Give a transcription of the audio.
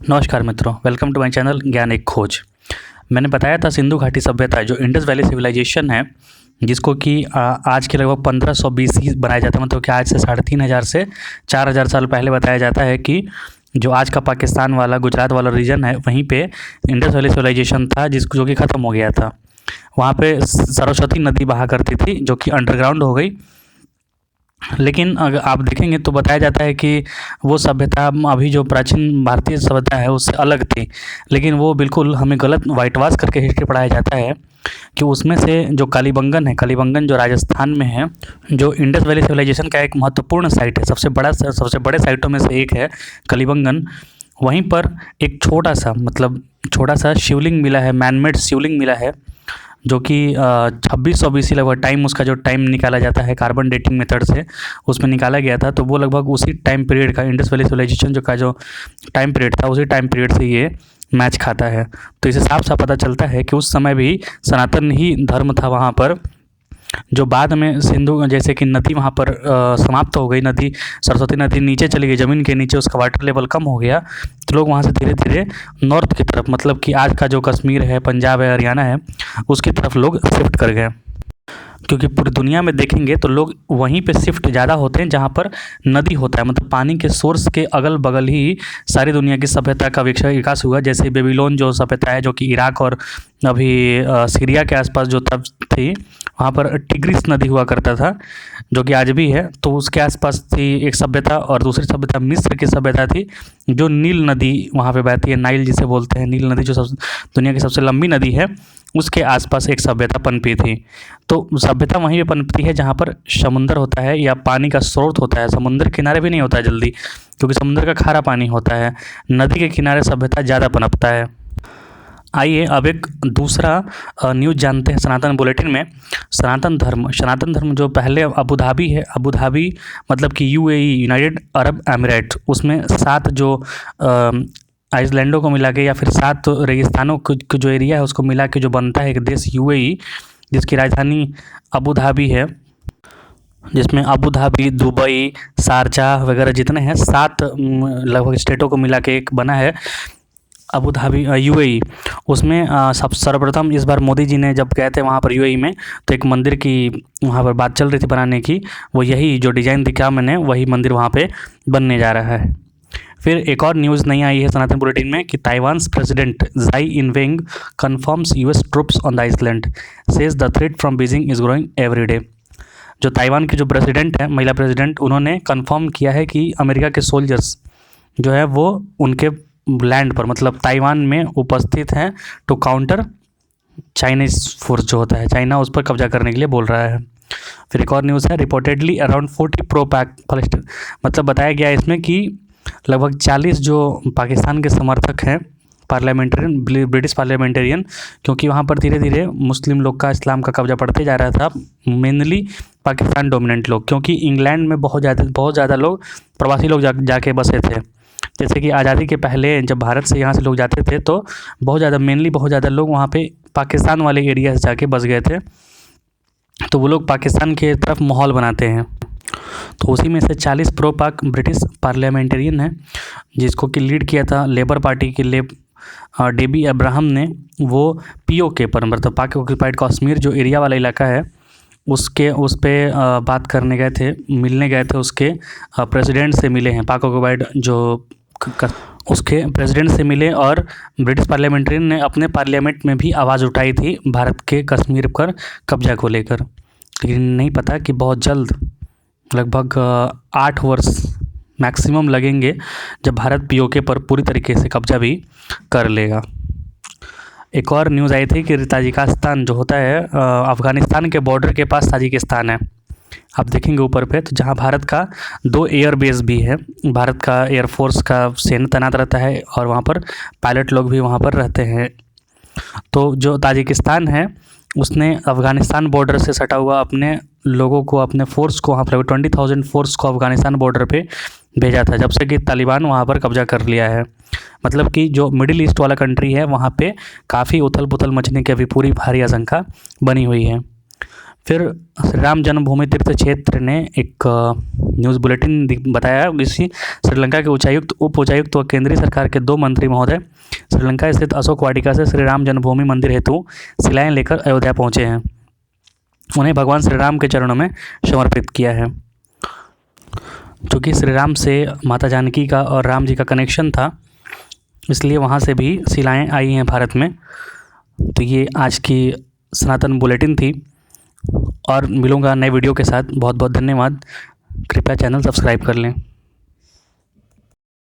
नमस्कार मित्रों, welcome to my channel ज्ञान एक खोज। मैंने बताया था सिंधु घाटी सभ्यता जो इंडस वैली सिविलाइजेशन है, जिसको कि आज के लगभग 1500 BC बनाया जाता है। मतलब कि आज से 3500 से 4000 साल पहले बताया जाता है कि जो आज का पाकिस्तान वाला गुजरात वाला रीजन है, वहीं पे इंडस वैली सिविलाइजेशन था, जिसको जो कि ख़त्म हो गया था। वहाँ पे सरस्वती नदी बहा करती थी, जो कि अंडरग्राउंड हो गई। लेकिन अगर आप देखेंगे तो बताया जाता है कि वो सभ्यता अभी जो प्राचीन भारतीय सभ्यता है उससे अलग थी, लेकिन वो बिल्कुल हमें गलत वाइट वाश करके हिस्ट्री पढ़ाया जाता है कि उसमें से जो कालीबंगन है, कालीबंगन जो राजस्थान में है, जो इंडस वैली सिविलाइजेशन का एक महत्वपूर्ण साइट है, सबसे बड़े साइटों में से एक है कालीबंगन। वहीं पर एक छोटा सा शिवलिंग मिला है, मैनमेड शिवलिंग मिला है, जो कि 2600 BC लगभग टाइम, उसका जो टाइम निकाला जाता है कार्बन डेटिंग मेथड से, उसमें निकाला गया था। तो वो लगभग उसी टाइम पीरियड का इंडस वैली सिविलाइजेशन जो टाइम पीरियड था, उसी टाइम पीरियड से ये मैच खाता है। तो इसे साफ साफ पता चलता है कि उस समय भी सनातन ही धर्म था वहाँ पर। जो बाद में सिंधु जैसे कि नदी वहाँ पर समाप्त हो गई, नदी सरस्वती नदी नीचे चली गई, ज़मीन के नीचे उसका वाटर लेवल कम हो गया, तो लोग वहाँ से धीरे धीरे नॉर्थ की तरफ, मतलब कि आज का जो कश्मीर है, पंजाब है, हरियाणा है, उसकी तरफ लोग शिफ्ट कर गए। क्योंकि पूरी दुनिया में देखेंगे तो लोग वहीं पे शिफ्ट ज़्यादा होते हैं जहाँ पर नदी होता है, मतलब पानी के सोर्स के अगल बगल ही सारी दुनिया की सभ्यता का विकास हुआ। जैसे बेबीलोन जो सभ्यता है, जो कि इराक और अभी सीरिया के आसपास जो तब थी, वहाँ पर टिग्रिस नदी हुआ करता था, जो कि आज भी है। तो उसके आसपास थी एक सभ्यता, और दूसरी सभ्यता मिस्र की सभ्यता थी, जो नील नदी वहाँ पे बहती है, नाइल जिसे बोलते हैं, नील नदी जो दुनिया की सबसे लंबी नदी है, उसके आसपास एक सभ्यता पनपी थी। तो सभ्यता वहीं पे पनपती है जहाँ पर समुंदर होता है या पानी का स्रोत होता है। समुंदर किनारे भी नहीं होता है जल्दी, क्योंकि समुंदर का खारा पानी होता है। नदी के किनारे सभ्यता ज़्यादा पनपता है। आइए अब एक दूसरा न्यूज़ जानते हैं सनातन बुलेटिन में। सनातन धर्म जो पहले अबू धाबी है, अबू धाबी मतलब कि UAE, यूनाइटेड अरब एमिरेट, उसमें 7 जो आइसलैंडों को मिला के या फिर 7 रेगिस्तानों को जो एरिया है उसको मिला के जो बनता है एक देश UAE, जिसकी राजधानी अबू धाबी है, जिसमें अबू धाबी, दुबई, शारजाह वगैरह जितने हैं 7 लगभग स्टेटों को मिला के एक बना है अबू धाबी UAE। उसमें सब सर्वप्रथम इस बार मोदी जी ने जब गए थे वहाँ पर UAE में, तो एक मंदिर की वहाँ पर बात चल रही थी बनाने की। वो यही जो डिज़ाइन दिखा मैंने, वही मंदिर वहाँ पे बनने जा रहा है। फिर एक और न्यूज़ नई आई है सनातन बुलेटिन में कि Taiwan president Tsai Ing wen confirms US troops on the island, says the threat from Beijing is growing every day. जो ताइवान की जो प्रेसिडेंट है, महिला प्रेसिडेंट, उन्होंने कन्फर्म किया है कि अमेरिका के सोल्जर्स जो है वो उनके लैंड पर, मतलब ताइवान में उपस्थित हैं टू काउंटर चाइनीज़ फोर्स जो होता है, चाइना उस पर कब्जा करने के लिए बोल रहा है। फिर एक और न्यूज़ है, रिपोर्टेडली अराउंड 40 प्रो पैलेस्टाइन, मतलब बताया गया इसमें कि लगभग 40 जो पाकिस्तान के समर्थक हैं, पार्लियामेंटेरियन, ब्रिटिश पार्लियामेंटेरियन, क्योंकि वहाँ पर धीरे धीरे मुस्लिम लोग का, इस्लाम का कब्जा पड़ते जा रहा था, मेनली पाकिस्तान डोमिनेंट लोग, क्योंकि इंग्लैंड में बहुत ज़्यादा लोग प्रवासी लोग जाके बसे थे। जैसे कि आज़ादी के पहले जब भारत से यहाँ से लोग जाते थे, तो बहुत ज़्यादा लोग वहाँ पे पाकिस्तान वाले एरिया से जाके बस गए थे। तो वो लोग पाकिस्तान के तरफ माहौल बनाते हैं। तो उसी में से 40 प्रो पाक ब्रिटिश पार्लियामेंटेरियन है, जिसको कि लीड किया था लेबर पार्टी के डेबी अब्राहम ने। वो POK पर, मतलब पाक ऑक्यूपाइड कश्मीर जो एरिया वाला इलाका है, उस पर बात करने गए थे, मिलने गए थे, उसके प्रेसिडेंट से मिले हैं, पाक ऑक्यूपाइड जो उसके प्रेसिडेंट से मिले। और ब्रिटिश पार्लियामेंटेरियन ने अपने पार्लियामेंट में भी आवाज़ उठाई थी भारत के कश्मीर पर कब्जा को लेकर। लेकिन नहीं पता कि बहुत जल्द, लगभग 8 वर्ष मैक्सिमम लगेंगे, जब भारत POK पर पूरी तरीके से कब्जा भी कर लेगा। एक और न्यूज़ आई थी कि ताजिकिस्तान जो होता है, अफ़गानिस्तान के बॉर्डर के पास ताजिकिस्तान है, आप देखेंगे ऊपर पे, तो जहाँ भारत का 2 एयर बेस भी है, भारत का एयरफोर्स का सेना तैनात रहता है, और वहाँ पर पायलट लोग भी वहाँ पर रहते हैं। तो जो ताजिकिस्तान है, उसने अफ़गानिस्तान बॉर्डर से सटा हुआ अपने लोगों को, अपने फोर्स को वहाँ पर 20,000 फोर्स को अफ़गानिस्तान बॉर्डर पे भेजा था, जब से कि तालिबान वहाँ पर कब्जा कर लिया है। मतलब कि जो मिडिल ईस्ट वाला कंट्री है, वहाँ पे काफ़ी उथल पुथल मचने की अभी पूरी भारी आशंका बनी हुई है। फिर श्री राम जन्मभूमि तीर्थ क्षेत्र ने एक न्यूज़ बुलेटिन बताया, इसी श्रीलंका के उच्चायुक्त, उप उच्चायुक्त व केंद्रीय सरकार के 2 मंत्री महोदय श्रीलंका स्थित अशोक वाटिका से श्री राम जन्मभूमि मंदिर हेतु शिलाएं लेकर अयोध्या पहुँचे हैं। उन्हें भगवान श्री राम के चरणों में समर्पित किया है। चूँकि श्री राम से माता जानकी का और राम जी का कनेक्शन था, इसलिए वहाँ से भी शिलाएं आई हैं भारत में। तो ये आज की सनातन बुलेटिन थी, और मिलूँगा नए वीडियो के साथ। बहुत बहुत धन्यवाद। कृपया चैनल सब्सक्राइब कर लें।